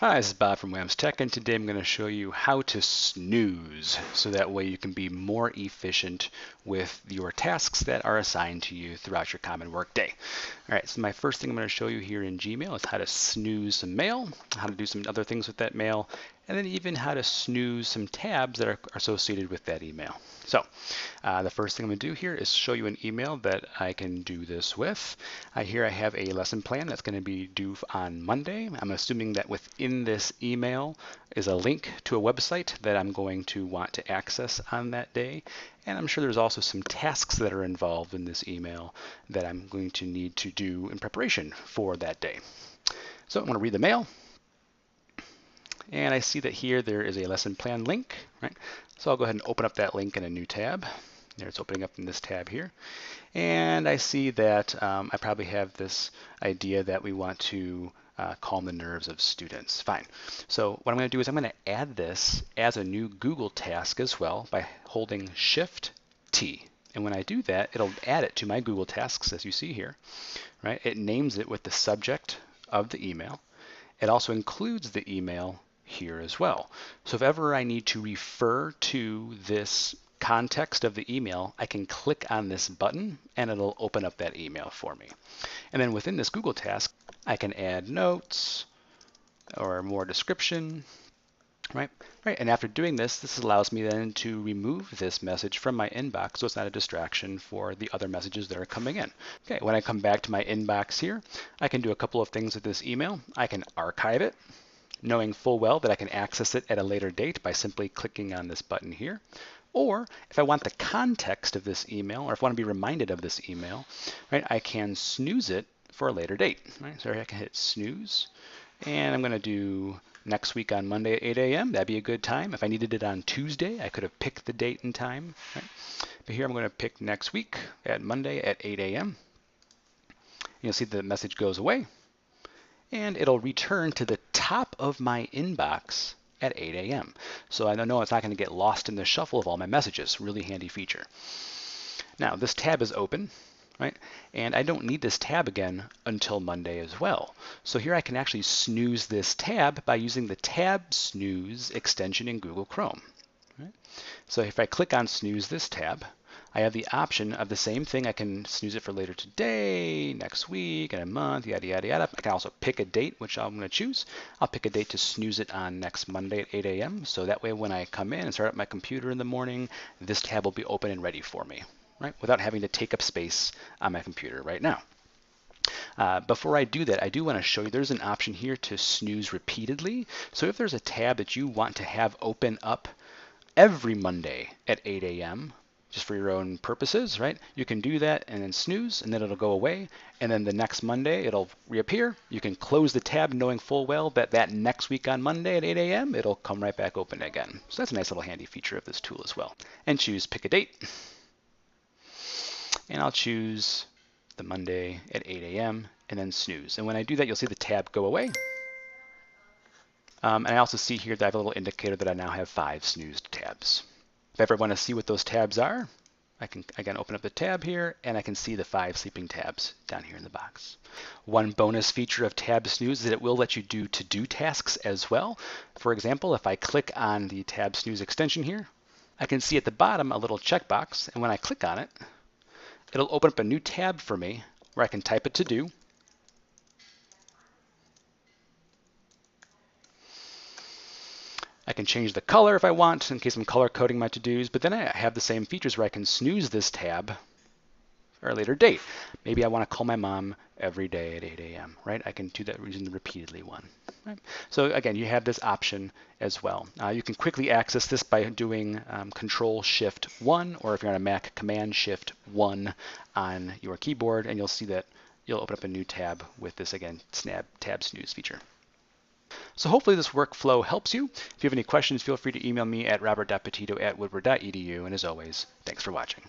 Hi, this is Bob from Wham's Tech, and today I'm going to show you how to snooze so that way you can be more efficient with your tasks that are assigned to you throughout your common workday. All right, so my first thing I'm going to show you here in Gmail is how to snooze some mail, how to do some other things with that mail, and then even how to snooze some tabs that are associated with that email. So the first thing I'm going to do here is show you an email that I can do this with. Here I have a lesson plan that's going to be due on Monday. I'm assuming that within this email is a link to a website that I'm going to want to access on that day. And I'm sure there's also some tasks that are involved in this email that I'm going to need to do in preparation for that day. So I'm going to read the mail. And I see that here there is a lesson plan link, right? So I'll go ahead and open up that link in a new tab. There, it's opening up in this tab here. And I see that I probably have this idea that we want to calm the nerves of students. Fine. So what I'm going to do is I'm going to add this as a new Google task as well by holding Shift-T. And when I do that, it'll add it to my Google tasks, as you see here, right? It names it with the subject of the email. It also includes the email here as well. So if ever I need to refer to this context of the email, I can click on this button and it'll open up that email for me. And then within this Google task, I can add notes or more description, right? And after doing this allows me then to remove this message from my inbox so it's not a distraction for the other messages that are coming in. Okay, when I come back to my inbox here, I can do a couple of things with this email. I can archive it, knowing full well that I can access it at a later date by simply clicking on this button here. Or if I want the context of this email, or if I want to be reminded of this email, right, I can snooze it for a later date. Right? So I can hit snooze, and I'm going to do next week on Monday at 8 a.m. That'd be a good time. If I needed it on Tuesday, I could have picked the date and time. Right? But here I'm going to pick next week at Monday at 8 a.m. You'll see the message goes away, and it'll return to the top of my inbox at 8 a.m. So I know it's not going to get lost in the shuffle of all my messages. Really handy feature. Now this tab is open, right? And I don't need this tab again until Monday as well. So here I can actually snooze this tab by using the Tab Snooze extension in Google Chrome. Right? So if I click on Snooze this tab, I have the option of the same thing. I can snooze it for later today, next week, in a month, yada, yada, yada. I can also pick a date, which I'm going to choose. I'll pick a date to snooze it on next Monday at 8 a.m. So that way when I come in and start up my computer in the morning, this tab will be open and ready for me, right? Without having to take up space on my computer right now. Before I do that, I do want to show you there's an option here to snooze repeatedly. So if there's a tab that you want to have open up every Monday at 8 a.m., just for your own purposes, right? You can do that and then snooze, and then it'll go away. And then the next Monday, it'll reappear. You can close the tab knowing full well that that next week on Monday at 8 a.m., it'll come right back open again. So that's a nice little handy feature of this tool as well. And choose pick a date. And I'll choose the Monday at 8 a.m. and then snooze. And when I do that, you'll see the tab go away. And I also see here that I have a little indicator that I now have 5 snoozed tabs. If I ever want to see what those tabs are, I can again open up the tab here and I can see the 5 sleeping tabs down here in the box. One bonus feature of Tab Snooze is that it will let you do to-do tasks as well. For example, if I click on the Tab Snooze extension here, I can see at the bottom a little checkbox, and when I click on it, it'll open up a new tab for me where I can type a to-do. I can change the color if I want, in case I'm color coding my to-dos, but then I have the same features where I can snooze this tab for a later date. Maybe I want to call my mom every day at 8 a.m., right? I can do that using the repeatedly one. Right? So again, you have this option as well. You can quickly access this by doing Control-Shift-1, or if you're on a Mac, Command-Shift-1 on your keyboard, and you'll see that you'll open up a new tab with this, again, Tab Snooze feature. So hopefully this workflow helps you. If you have any questions, feel free to email me at robert.petito@woodward.edu. And as always, thanks for watching.